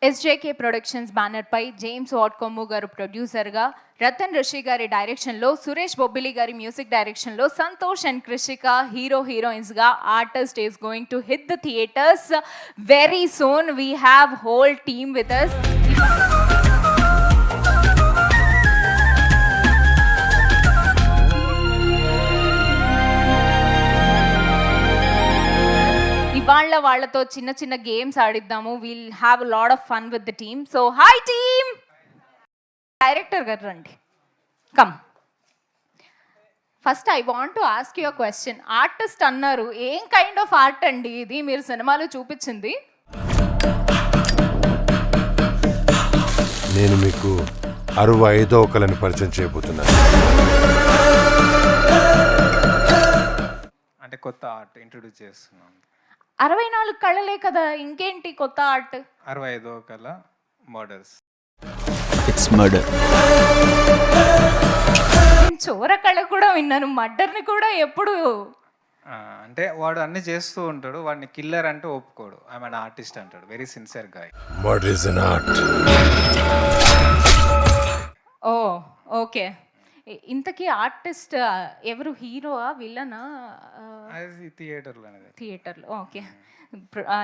ఎస్జేకే productions banner pi James what కొమ్ము గారు ప్రొడ్యూసర్గా, రతన్ ఋషి గారి డైరెక్షన్లో, సురేష్ బొబ్బిలి గారి మ్యూజిక్ డైరెక్షన్లో సంతోష్ అండ్ కృషిక హీరోయిన్స్గా artist is going to hit the theatres very soon. We have whole team with us. ఇవాళ వాళ్ళతో చిన్న చిన్న గేమ్స్ ఆడిద్దాము. Will have a lot of fun with the team. So hi team. Director గారు రండి, come. First I want to ask you a question. Artist అన్నారు, ఏం kind of art అండి ఇది మీరు సినిమాలో చూపించింది? నేను మీకు 65వ కళని పరిచయం చేయబోతున్నాను. అంటే కొత్త ఆర్ట్ ఇంట్రొడ్యూస్ చేస్తున్నాం. 64 కళలే కదా, ఇంకేంటి కొత్త ఆర్ట్? 65వ కళ మర్డర్స్. It's murder. నేను చోర కళ కూడా విన్నాను, మర్డర్ని కూడా ఎప్పుడు? అంటే వాడు అన్ని చేస్తూ ఉంటాడు, వాడిని కిల్లర్ అంటే ఒప్పుకోడు. ఐ మీన్ ఆర్టిస్ట్ అంటాడు, very sincere guy. Murder is an art. Oh okay. ఇంతకీ ఆర్టిస్ట్ ఎవరు? హీరోవా, విలనా? అది థియేటర్లో అనేది. థియేటర్లో ఓకే.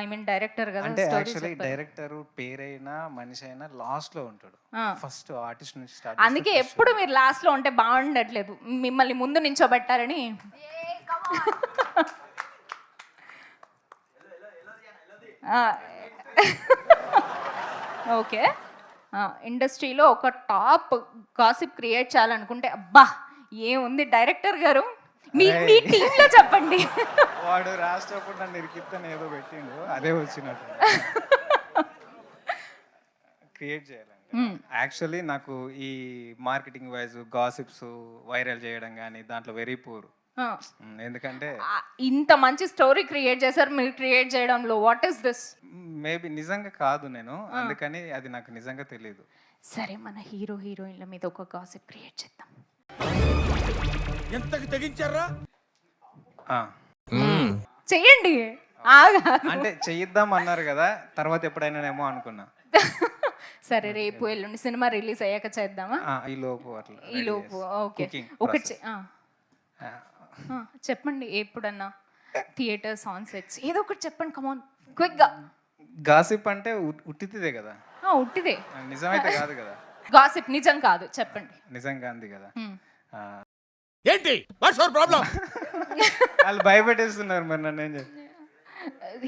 ఐ మీన్ డైరెక్టర్ కదా. అంటే యాక్చువల్లీ డైరెక్టర్ పేరైనా మనిషి అయినా లాస్ట్ లో ఉంటాడు. ఫస్ట్ ఆర్టిస్ట్ నుంచి స్టార్ట్. అందుకే ఎప్పుడు మీరు లాస్ట్ లో ఉంటే బాగుండట్లేదు, మిమ్మల్ని ముందు నించోబెట్టారని. ఓకే. ఇండస్ట్రీలో ఒక టాప్ గాసిప్ క్రియేట్ చేయాలనుకుంటే అబ్బా ఏముంది డైరెక్టర్ గారు, మీ టీంలో చెప్పండి. వాడు రాష్ట్రప్పుడు నన్ను ఇరికిత్తని ఏదో పెట్టిండు, అదే వచ్చినట్టు క్రియేట్ చేయాలండి. యాక్చువల్లీ నాకు ఈ మార్కెటింగ్ వైజ్ గాసిప్స్ వైరల్ చేయడం కానీ దాంట్లో వెరీ పూర్. ఎందుకంటే ఇంత మంచి స్టోరీ క్రియేట్ చేశారు మీరు క్రియేట్ చేయడంలో. What is this? మేబీ నిజంగా కాదు నేను, అందుకని అది నాకు నిజంగా తెలియదు. సరే, మన హీరోయిన్ల మీద ఒక గాసిప్ క్రియేట్ చేద్దాం. ఎంతకి తెగించారా? చెయ్యండి. అంటే చెయ్యిద్దాం అన్నారు కదా, తర్వాత ఎప్పుడైనానేమో అనుకున్నా. సరే, రేపు ఎల్లుండి సినిమా రిలీజ్ అయ్యాక చేద్దామా? ఈ లోపు అట్లా ఈ లోపు ఓకే. ఒకటి చెప్పండి, ఎప్పుడన్నా థియేటర్ ఆన్ సెట్స్ ఏదో ఒకటి చెప్పండి. కమాన్ క్విక్ గా. గాసిప్ అంటే ఉట్టిదే కదా, ఉట్టిదే, నిజమైతే కాదు కదా. గాసిప్ నిజం కాదు, చెప్పండి. నిజంగా అంది కదా. ఏంటి వాట్స్ యువర్ ప్రాబ్లం? వాళ్ళు భయపెట్టేస్తున్నారు మరి నన్ను. ఏం చేయాలి?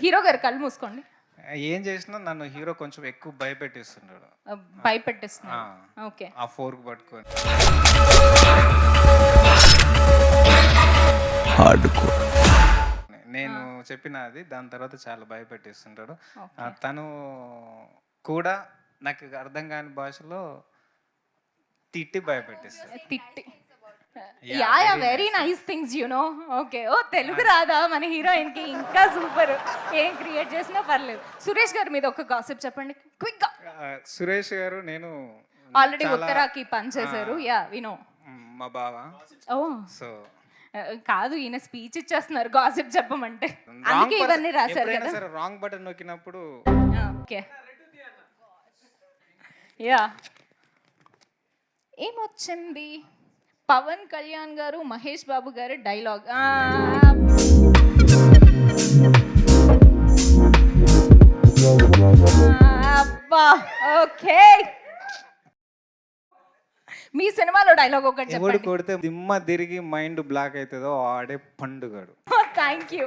హీరో గారు కళ్ళు మూసుకోండి. ఏం చేసినా నన్ను హీరో కొంచెం ఎక్కువ భయపెట్టిస్తున్నాడు. భయపెట్టిస్తున్నాడు. ఓకే. ఆ ఫోర్క్ పట్టుకొని నేను చెప్పిన అది, దాని తర్వాత చాలా భయపెట్టిస్తుంటాడు. తను కూడా నాకు అర్థం కాని భాషలో తిట్టి భయపెట్టిస్తాడు. తిట్టి very nice things you know. Okay. ఓ తెలుగు రాదా మన హీరోయిన్ కి? ఇంకా సూపర్. ఏం క్రియేట్ చేసినా పర్లేదు. సురేష్ గారి మీద ఒక గాసిప్ చెప్పండి క్విక్ గా. సురేష్ గారు నేను ఆల్రెడీ ఉత్తరాకి పని చేశారు. Yeah we know. మా బావ. ఓ సో కాదు, ఈయన స్పీచ్ ఇచ్చేస్తున్నారు గాసిప్ చెప్పమంటే, అందుకే ఇవన్నీ రాశారు కదా. సరే, రాంగ్ బటన్ నొక్కినప్పుడు ఓకే. యా ఏమొచ్చింది? పవన్ కళ్యాణ్ గారు, మహేష్ బాబు గారు డైలాగ్. అబ్బా ఓకే. మీ సినిమాలో డైలాగ్ ఒకటి ఎవడు చెప్పండి. కొడితే దిమ్మ తిరిగి మైండ్ బ్లాక్ అవుతుందో ఆడే పండుగాడు. Thank you.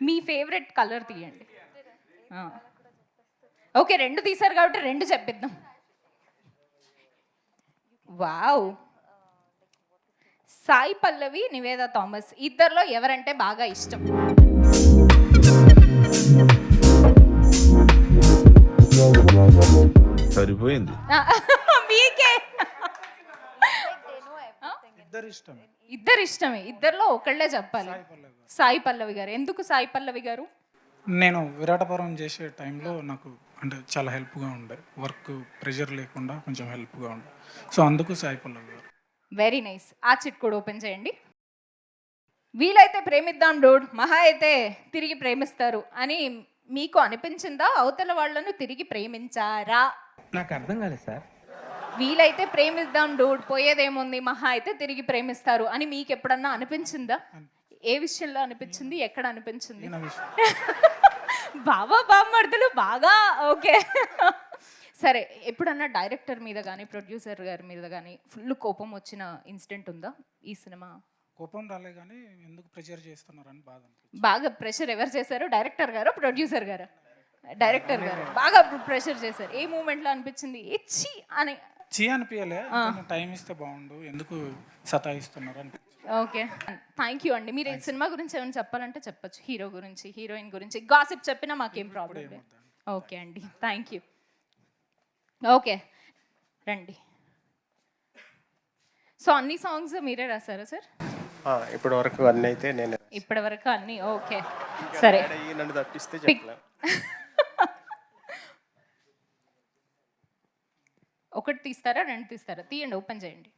మీ ఫేవరెట్ కలర్ తీయండి. ఓకే, 2 తీశారు కాబట్టి 2 చెప్పిద్దాం. వావ్. సాయి పల్లవి, నివేద థామస్, ఇద్దరిలో ఎవరంటే బాగా ఇష్టం? సరిపోయింది. మీకే ఇద్దరు ఇష్టమే. ఇద్దరిలో ఒకళ్ళే చెప్పాలి. సాయి పల్లవి గారు. ఎందుకు సాయి పల్లవి గారు? నేను విరాటపురం చేసే టైంలో నాకు అంటే చాలా హెల్ప్గా ఉండే, వర్క్ ప్రెషర్ లేకుండా కొంచెం హెల్ప్గా ఉండే. సో అందుకు సాయి పల్లవి గారు. Very nice. ఆ చిట్ కూడా ఓపెన్ చేయండి. వీలైతే ప్రేమిద్దాం డూడ్, మహా అయితే తిరిగి ప్రేమిస్తారు అని మీకు అనిపించిందా అవతల వాళ్ళను తిరిగి ప్రేమించారా? నాకు అర్థం కాలేదు సార్. వీలైతే ప్రేమిద్దాం డూడ్, పోయేదేముంది, మహా అయితే తిరిగి ప్రేమిస్తారు అని మీకు ఎప్పుడన్నా అనిపించిందా? ఏ విషయంలో అనిపించింది, ఎక్కడ అనిపించింది? నా విషయం బాబా బామ్మర్దులు బాగా ఓకే. సరే, ఎప్పుడన్నా డైరెక్టర్ మీద కానీ ప్రొడ్యూసర్ గారి మీద కానీ ఫుల్ కోపం వచ్చిన ఇన్సిడెంట్ ఉందా ఈ సినిమా? కోపం రాలే కానీ ఎందుకు ప్రెజర్ చేస్తున్నారని బాధ అనిపించింది. బాగా ప్రెషర్ ఎవరు చేశారు, డైరెక్టర్ గారు ప్రొడ్యూసర్ గారు? డైరెక్టర్ గారు బాగా ప్రెషర్ చేశారు. ఏ మూమెంట్లో అనిపించింది ఇచ్చి అని? చీ అనిపించలే, టైం ఇస్తే బాగుండు, ఎందుకు సతాయిస్తున్నారు అని. ఓకే, థ్యాంక్ యూ అండి. మీరు ఈ సినిమా గురించి ఏమైనా చెప్పాలంటే చెప్పొచ్చు, హీరో గురించి, హీరోయిన్ గురించి గాసిప్ చెప్పినా మాకేం ప్రాబ్లం లేదు. ఓకే అండి, థ్యాంక్ యూ. ఓకే రండి. సో అన్ని సాంగ్స్ మీరే రాశారా సార్? ఇప్పటి వరకు అన్నీ అయితే నేను ఇప్పటి వరకు అన్ని ఓకే. సరే, నన్ను తప్పిస్తే పిక్ చెప్పలేం. ఒకటి తీస్తారా, రెండు తీస్తారా? తీయండి, ఓపెన్ చేయండి.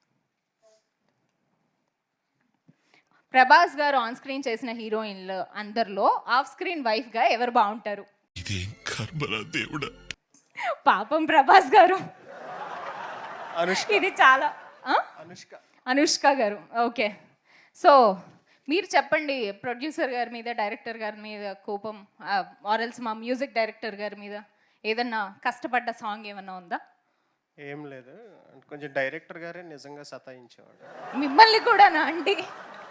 ప్రభాస్ గారు ఆన్ స్క్రీన్ చేసిన హీరోయిన్లు అందరిలో ఆఫ్ స్క్రీన్ వైఫ్ గా ఎవరు బాగుంటారు? పాపం ప్రభాస్ గారు. అనుష్క. ఇది చాలా అనుష్క. అనుష్క గారు. ఓకే, సో మీరు చెప్పండి, ప్రొడ్యూసర్ గారి మీద, డైరెక్టర్ గారి మీద కోపం, ఆర్ఎల్స్ మా మ్యూజిక్ డైరెక్టర్ గారి మీద ఏదన్నా కష్టపడ్డ సాంగ్ ఏమన్నా ఉందా? ఏం లేదు, కొంచెం డైరెక్టర్ గారే నిజంగా సతాయించేవాడు. మిమ్మల్ని కూడానా అండి?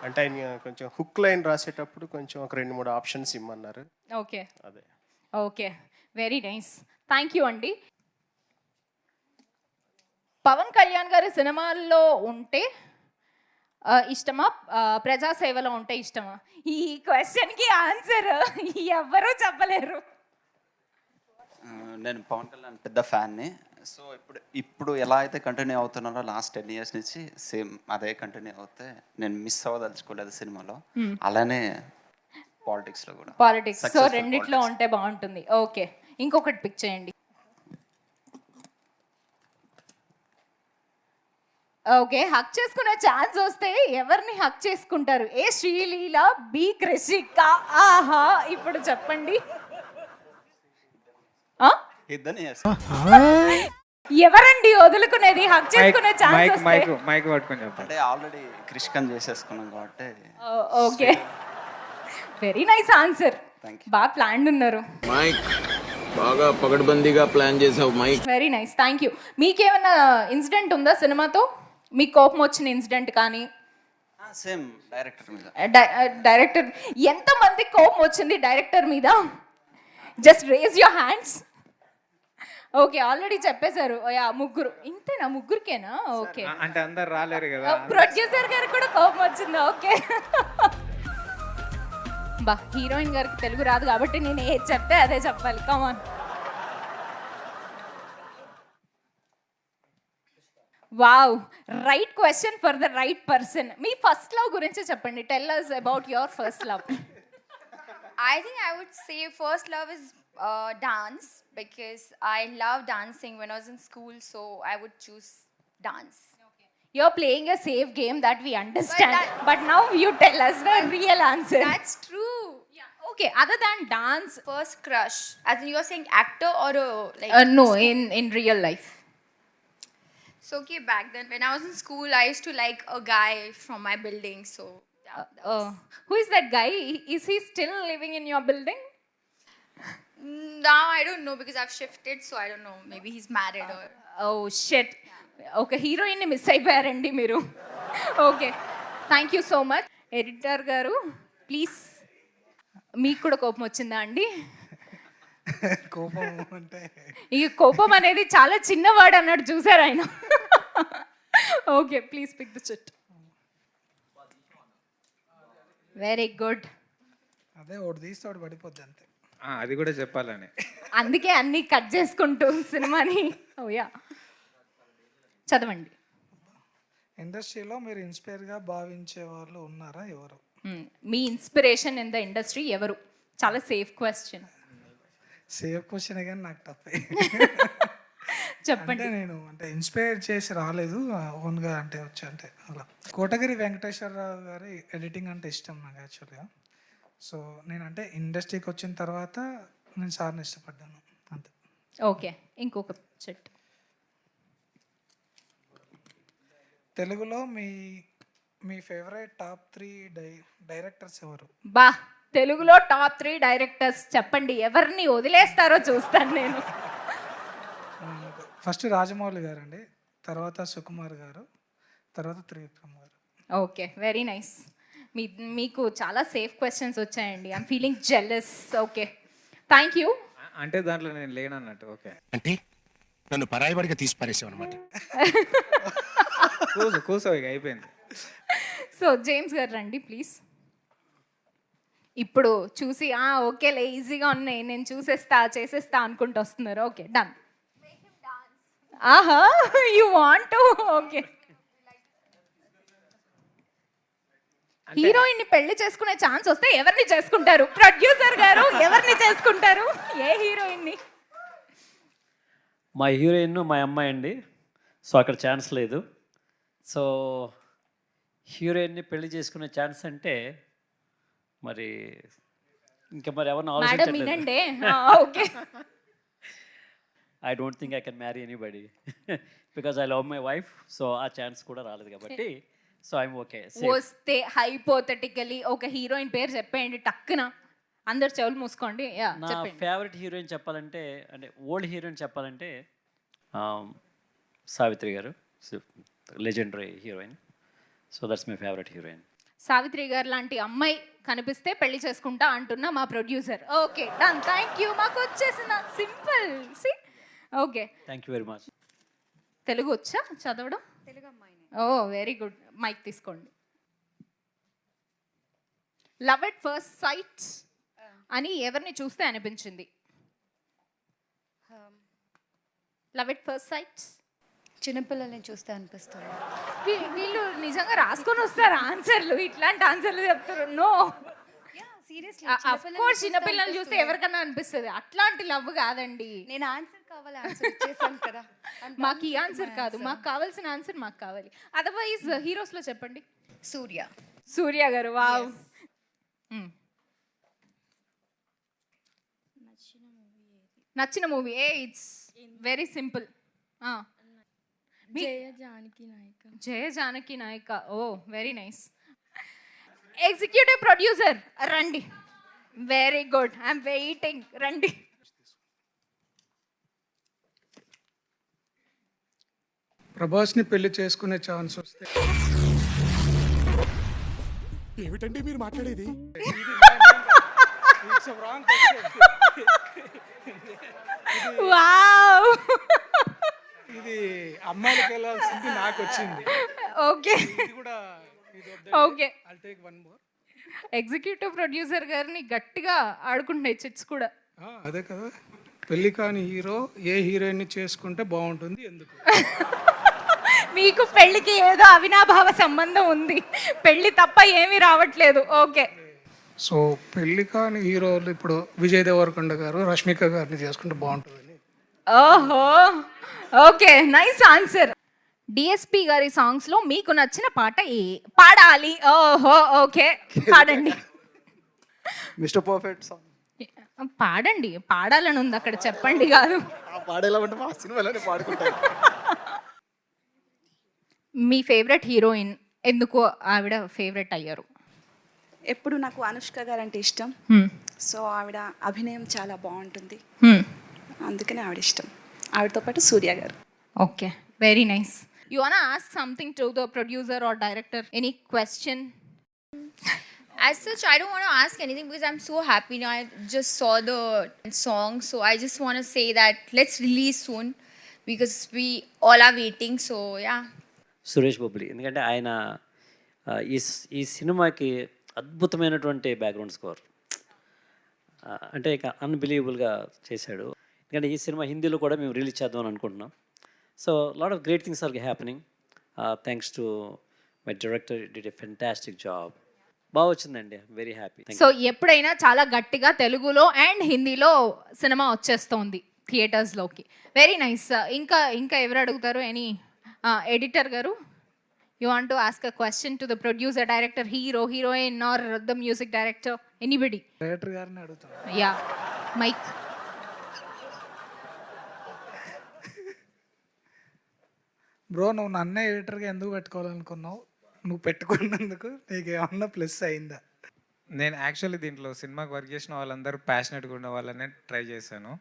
అంటే ఆయన కొంచెం హుక్ లైన్ రాసేటప్పుడు కొంచెం ఒక 2-3 ఆప్షన్స్ ఇమ్మన్నారు. ఓకే అదే. Okay, very nice, thank you అండి. పవన్ కళ్యాణ్ గారి సినిమాల్లో ఉంటే ఇష్టమా, ప్రజాసేవలో ఉంటే ఇష్టమా? ఈ క్వశ్చన్కి ఆన్సర్ ఎవ్వరూ చెప్పలేరు. నేను పవన్ కళ్యాణ్ పెద్ద ఫ్యాన్ని. సో ఇప్పుడు ఎలా అయితే కంటిన్యూ అవుతున్నారో లాస్ట్ 10 years నుంచి సేమ్ అదే కంటిన్యూ అవుతే నేను మిస్ అవ్వదలుచుకోలేదు సినిమాలో. అలానే పాలిటిక్స్లో కూడా. పాలిటిక్స్, సో రెండిట్లో ఉంటే బాగుంటుంది. ఓకే, ఇంకొకటి పిక్ చేయండి. ఓకే, హక్ చేసుకునే ఛాన్స్ వస్తే ఎవరిని హక్ చేసుకుంటారు? ఏ శ్రీలీల, బి కృషిక? ఆహా, ఇప్పుడు చెప్పండి. ఇద్దరిని ఎవరండి వదులుకునేది హక్ చేసుకునే ఛాన్స్ వస్తే? మైక్ పట్టుకొని చెప్పండి. అంటే ఆల్రెడీ క్రిష్కన్ చేసేసుకున్నాం కాబట్టి. Okay, very nice answer. బాగా ప్లాన్ ఉన్నారు. మైక్ బాగా పగడ్బందీగా ప్లాన్ చేసావు mike. Very nice, thank you. మీకేమన్నా ఇన్సిడెంట్ ఉందా సినిమాతో, మీకు కోపం వచ్చిన ఇన్సిడెంట్ కానీ? సేమ్ డైరెక్టర్ మీద. డైరెక్టర్ ఎంత మంది కోపం వచ్చింది డైరెక్టర్ మీద? Just raise your hands. Okay, already చెప్పేశారు. ముగ్గురు, ఇంతేనా? ముగ్గురికేనా? ఓకే, అంటే అందరు రాలేరు కదా. ప్రొడ్యూసర్ గారికి కూడా కోపం వచ్చిందా? ఓకే. బా, హీరోయిన్ గారికి తెలుగు రాదు కాబట్టి నేను ఏది చెప్తే అదే చెప్పాలి. Come on. Wow, right question for the right person. మీ ఫస్ట్ లవ్ గురించి చెప్పండి. Tell us about your first love. I think I would say first love is dance, because I love dancing when I was in school, so I would choose dance. You're playing a safe game, that we understand, But but now you tell us the real answer. That's true. Yeah, okay, other than dance, First crush, as in you're saying actor or like no, in real life. So okay, back then when I was in school, I used to like a guy from my building. So yeah, Who is that guy? Is he still living in your building? now I don't know because I've shifted, so I don't know. Maybe he's married or. Oh shit. ఒక హీరోయిన్ని miss అయిపోయారండి మీరు. Okay, thank you so much. Editor గారు please, మీకు కూడా కోపం వచ్చిందా అండి? కోపం అంటే ఈ కోపం అనేది చాలా చిన్నవాడు అన్నాడు, చూసారు ఆయన. Okay, please pick the chit. Very good. అదే ఒకటి తీస్తే ఒకటి పడిపోద్ది అంతే. అది కూడా చెప్పాలని. అందుకే అన్ని కట్ చేసుకుంటూ సినిమాని. ఓయా, చదవండి. ఇండస్ట్రీలో మీరు ఇన్స్పైర్గా భావించే వాళ్ళు ఉన్నారా? ఎవరు మీ ఇన్స్పిరేషన్ ఇన్ ద ఇండస్ట్రీ ఎవరు? చాలా సేఫ్ క్వశ్చన్. సేఫ్ క్వశ్చన్ కానీ నాకు తప్పే. చెప్పండి. నేను అంటే ఇన్స్పైర్ చేసి రాలేదు, ఓన్గా అంటే వచ్చి అంటే అలా. కోటగిరి వెంకటేశ్వరరావు గారి ఎడిటింగ్ అంటే ఇష్టం నాకు యాక్చువల్గా. సో నేను అంటే ఇండస్ట్రీకి వచ్చిన తర్వాత నేను సార్ని ఇష్టపడ్డాను అంతే. ఓకే, ఇంకొక చెట్టు. తెలుగులో మీ ఫేవరెట్ టాప్ 3 డైరెక్టర్స్ ఎవరు? బా, తెలుగులో టాప్ 3 డైరెక్టర్స్ చెప్పండి, ఎవరిని వదిలేస్తారో చూస్తాను నేను. ఫస్ట్ రాజమౌళి గారు అండి, తర్వాత సుకుమార్ గారు, తర్వాత త్రివిక్రమ్ గారు. Okay, very nice. మీకు చాలా సేఫ్ క్వశ్చన్స్ వచ్చాయండి. I'm feeling jealous. Okay, thank you. అంటే దాంట్లో నేను లేనన్నట్టు. ఓకే, అంటే నన్ను పరాయివాడిగా తీసి పారేసావు అనమాట. కూసో ఇక అయిపోయింది. సో జేమ్స్ గారు రండి ప్లీజ్. ఇప్పుడు చూసి ఓకేలే ఈజీగా ఉన్నాయి, నేను చేసేస్తా అనుకుంటూ వస్తున్నారు. Okay, done. ఆహా, you want to. Okay, heroine ని పెళ్లి చేసుకునే ఛాన్స్ వస్తే ఎవరిని చేసుకుంటారు? ప్రొడ్యూసర్ గారు ఎవరిని చేసుకుంటారు? ఏ హీరోయిన్ ని? మా హీరోయిన్ మా అమ్మాయి అండి, సో అక్కడ ఛాన్స్ లేదు. సో హీరోయిన్ని పెళ్లి చేసుకునే ఛాన్స్ అంటే మరి ఇంకా మరి ఎవరిని మేడం ఆలోచించట్లేదు. వినండి. Okay, I don't think I can marry anybody because I love my wife. So ఆ ఛాన్స్ కూడా రాలేదు కాబట్టి సో ఐఎమ్ ఓకే. వస్తే హైపోథెటికలీ ఒక హీరోయిన్ పేరు చెప్పేయండి టక్కున, అందరు చెవులు మూసుకోండి. నా చెప్పండి. ఫేవరెట్ హీరోయిన్ చెప్పాలంటే, అంటే ఓల్డ్ హీరోయిన్ చెప్పాలంటే సావిత్రి గారు, legendary heroine. So that's my favourite heroine. Savitri గారు లాంటి అమ్మాయి కనిపిస్తే పెళ్లి చేసుకుంటా అంటున్న మా producer. Okay, done, thank you. మాకు వచ్చేసిన simple. See, okay, thank you very much. Telugu వచ్చా చదవడం? తెలుగు అమ్మాయిని. Oh very good. మైక్ తీసుకోండి. లవ్ ఎట్ ఫస్ట్ సైట్ అని ఎవరిని చూస్తే అనిపించింది? లవ్ ఎట్ ఫస్ట్ సైట్ చిన్నపిల్లల్ని చూస్తే అనిపిస్తుంది. వీళ్ళు నిజంగా రాసుకొని వస్తారు ఆన్సర్లు, ఇట్లాంటి ఆన్సర్లు చెప్తారు. నో, అఫ్ కోర్స్ చిన్నపిల్లల్ని చూస్తే ఎవరికన్నా అనిపిస్తుంది, అట్లాంటి లవ్ కాదండి. నేను ఆన్సర్ కావాలి, ఆన్సర్ ఇచ్చేసాను కదా. మాకు ఈ ఆన్సర్ కాదు, మాకు కావాల్సిన ఆన్సర్ మాకు కావాలి. అదర్వైజ్ హీరోస్ లో చెప్పండి. సూర్య గారు. వావ్. నచ్చిన movie it's very simple. Jaya Janaki Nayaka. Oh very nice. Executive producer రండి. Very good, I'm waiting. రండి. ప్రభాస్ని పెళ్లి చేసుకునే ఛాన్స్ వస్తే ఏమిటండి మీరు మాట్లాడేది? వావ్. ఇది అమ్మాయిలకి వెళ్ళాల్సింది నాకు వచ్చింది. ఓకే, ఇది కూడా okay. I'll take one more. Executive producer గారిని గట్టిగా ఆడుకుంటున్నాయి చిట్స్ కూడా. అదే కదా, పెళ్లి కాని హీరో ఏ హీరోయిన్ చేసుకుంటే బాగుంటుంది, ఎందుకు? మీకు పెళ్లికి ఏదో అవినాభావ సంబంధం ఉంది, పెళ్లి తప్ప ఏమీ రావట్లేదు. ఓకే, సో పెళ్లి కాని హీరోలు ఇప్పుడు విజయ్ దేవరకొండ గారు, రష్మిక గారిని చేసుకుంటే బాగుంటుందని. ఓహో, ఓకే, నైస్ ఆన్సర్. డిఎస్పి గారి సాంగ్స్ లో మీకు నచ్చిన పాట పాడాలి? ఓహో, ఓకే, పాడండి. మిస్టర్ పర్ఫెక్ట్ సాంగ్ పాడండి, పాడాలని ఉంది అక్కడ, చెప్పండి కాదు. పాడేలా ఉంటే మా సినిమాలోనే పాడుకుంటాను. మీ ఫేవరెట్ హీరోయిన్, ఎందుకు ఆవిడ ఫేవరెట్ అయ్యారు? ఎప్పుడు నాకు అనుష్క గారు అంటే ఇష్టం. సో ఆవిడ అభినయం చాలా బాగుంటుంది, అందుకనే ఆవిడ ఇష్టం. ఆవిడతో పాటు సూర్య గారు. Okay, very nice. You want ask something to the producer or director? Any question? As such, I don't want to ask anything because I'm so happy now. I just saw the song, so I just want to say that let's release soon because we all are waiting. So yeah. Suresh Bobbili, ఎందుకంటే ఆయన ఈ సినిమాకి అద్భుతమైనటువంటి background score, అంటే ఇక అన్బిలీవబుల్గా చేశాడు. ఎందుకంటే ఈ సినిమా హిందీలో కూడా మేము రిలీజ్ చేద్దాం అని అనుకుంటున్నాం. So lot of great things are happening thanks to my director. Did a fantastic job. బాగా వచ్చిందండి, వెరీ హ్యాపీ. సో ఎప్పుడైనా చాలా గట్టిగా తెలుగులో అండ్ హిందీలో సినిమా వచ్చేస్తోంది థియేటర్స్లోకి. Very nice. ఇంకా ఎవరు అడుగుతారు? ఎనీ ఎడిటర్ గారు, you want to ask a question to the producer, director, hero, heroine or the music director, anybody? Director గారిని అడుగుతాను. Yeah, mic. బ్రో నువ్వు నన్నే ఎడిటర్గా ఎందుకు పెట్టుకోవాలనుకున్నావు? నువ్వు పెట్టుకున్నందుకు నీకు ఏమన్నా ప్లస్ అయిందా? నేను యాక్చువల్లీ దీంట్లో సినిమాకి వర్క్ చేసిన వాళ్ళందరూ ప్యాషనెట్గా ఉన్న వాళ్ళనే ట్రై చేశాను.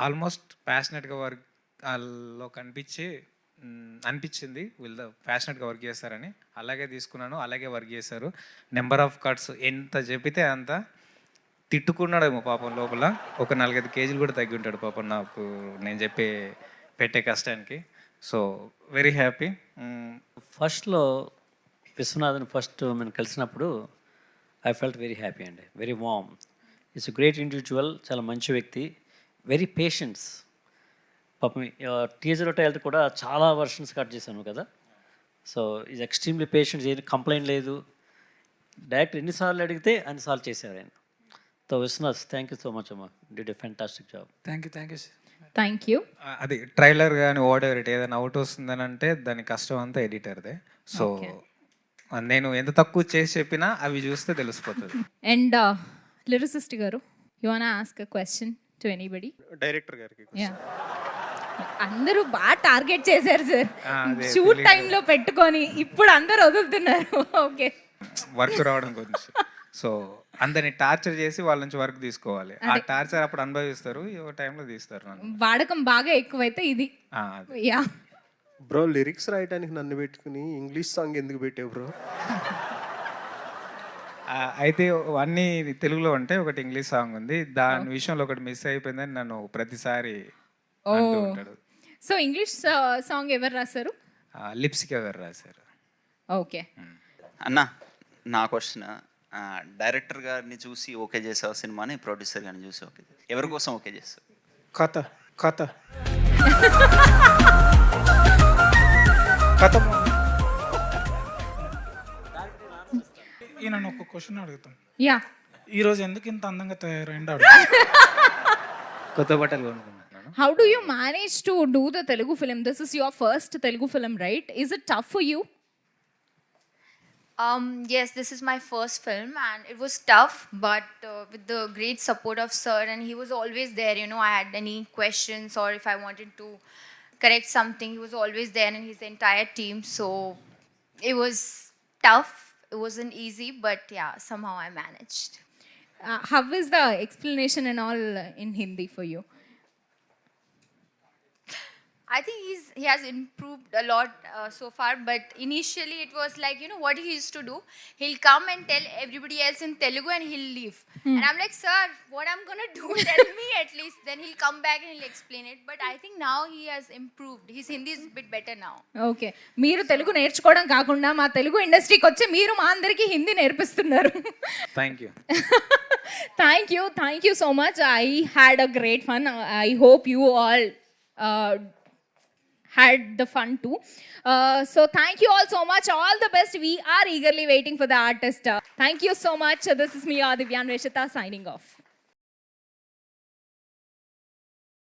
ఆల్మోస్ట్ ప్యాషనెట్గా వర్క్ వాళ్ళలో అనిపించింది వీళ్ళు ప్యాషనెట్గా వర్క్ చేస్తారని. అలాగే తీసుకున్నాను, అలాగే వర్క్ చేశారు. నెంబర్ ఆఫ్ కట్స్ ఎంత చెప్పితే అంత తిట్టుకున్నాడేమో పాపం లోపల. ఒక 4-5 కేజీలు కూడా తగ్గి ఉంటాడు పాపం నాకు నేను పెట్టే కష్టానికి. So very happy. ఫస్ట్లో విశ్వనాథన్ ఫస్ట్ మనం కలిసినప్పుడు ఐ ఫెల్ట్ వెరీ హ్యాపీ అండి, very warm. It's great individual, చాలా మంచి వ్యక్తి, వెరీ పేషెన్స్. పాపం టీజర్ ట్రైలర్ కూడా చాలా వర్షన్స్ కట్ చేశాను కదా. సో ఈజ్ ఎక్స్ట్రీమ్లీ పేషెంట్, ఏది కంప్లైంట్ లేదు. డైరెక్టర్ ఎన్నిసార్లు అడిగితే అన్నిసార్లు చేశారు ఆయన. So Viswanath, thank you so much అమ్మా, did a fantastic job. Thank you. Thank you. అది ట్రైలర్ కానీ వాట్ ఎవర్ ఇట్ ఏదైనా అవుట్ వస్తుందని అంటే దాని కష్టం అంతా ఎడిటర్దే. సో నేను ఎంత తక్కువ చేసి చెప్పినా అవి చూస్తే తెలిసిపోతుంది. అండ్ లిరిసిస్ట్ గారు, you want ask a question to anybody? Director గారికి అందరూ బాగా టార్గెట్ చేశారు సార్ అదే షూట్ టైంలో పెట్టుకొని, ఇప్పుడు అందరు వదులుతున్నారు. ఓకే, వర్క్ రావడం గురించి. సో అందరిని టార్చర్ చేసి వాళ్ళ నుంచి వర్క్ తీసుకోవాలి. ఆ టార్చర్ అప్పుడు అనుభవిస్తారు, ఈ టైంలో తీస్తారు నన్ను. వాడకం బాగా ఎక్కువైతే ఇది. అది. యా బ్రో లిరిక్స్ రాయడానికి నన్ను పెట్టుకుని ఇంగ్లీష్ సాంగ్ ఎందుకు పెట్టావు బ్రో? అయితే అన్నీ తెలుగులో ఉంటాయి, ఒకటి ఇంగ్లీష్ సాంగ్ ఉంది. దాని విషయంలో ఒకటి మిస్ అయిపోయిందని నన్ను ప్రతిసారి అంటూ ఉంటాడు. సో ఇంగ్లీష్ సాంగ్ ఎవరు రాశారు? లిప్సికా గారు రాశారు. ఓకే అన్న, నా క్వశ్చన్, డైరెక్టర్ గారిని చూసి ఓకే చేసావు సినిమాని, ప్రొడ్యూసర్ గారిని చూసి ఓకే, ఎవరి కోసం ఓకే చేస్తావు? కథ ఈయన ఒక క్వశ్చన్ అడుగుతాం. యా, ఈరోజు ఎందుకు ఇంత అందంగా తయారైంది? కొత్త బట్టలు కొనుక్కున్నాను. How do you manage to do the Telugu film? This is your first Telugu film, right? Is it tough for you? Yes, this is my first film and it was tough, but with the great support of sir, and he was always there, you know, I had any questions or if I wanted to correct something, he was always there, and his entire team. So it was tough, it wasn't easy, but yeah, somehow I managed. How is the explanation and all in Hindi for you? I think he has improved a lot so far, but initially it was like, you know, what he used to do, he'll come and tell everybody else in Telugu and he'll leave. And I'm like, sir, what I'm gonna do? Tell me at least. Then he'll come back and he'll explain it. But I think now he has improved. His Hindi is a bit better now. Okay, మీరు తెలుగు నేర్చుకోవడం కాకుండా మా తెలుగు ఇండస్ట్రీకి వచ్చి మీరు మా అందరికీ హిందీ నేర్పిస్తున్నారు. Thank you. Thank you so much. I had a great fun. I hope you all had the fun too. So thank you all so much. All the best. We are eagerly waiting for the artist. Thank you so much. This is me, Divyan Reshita, signing off.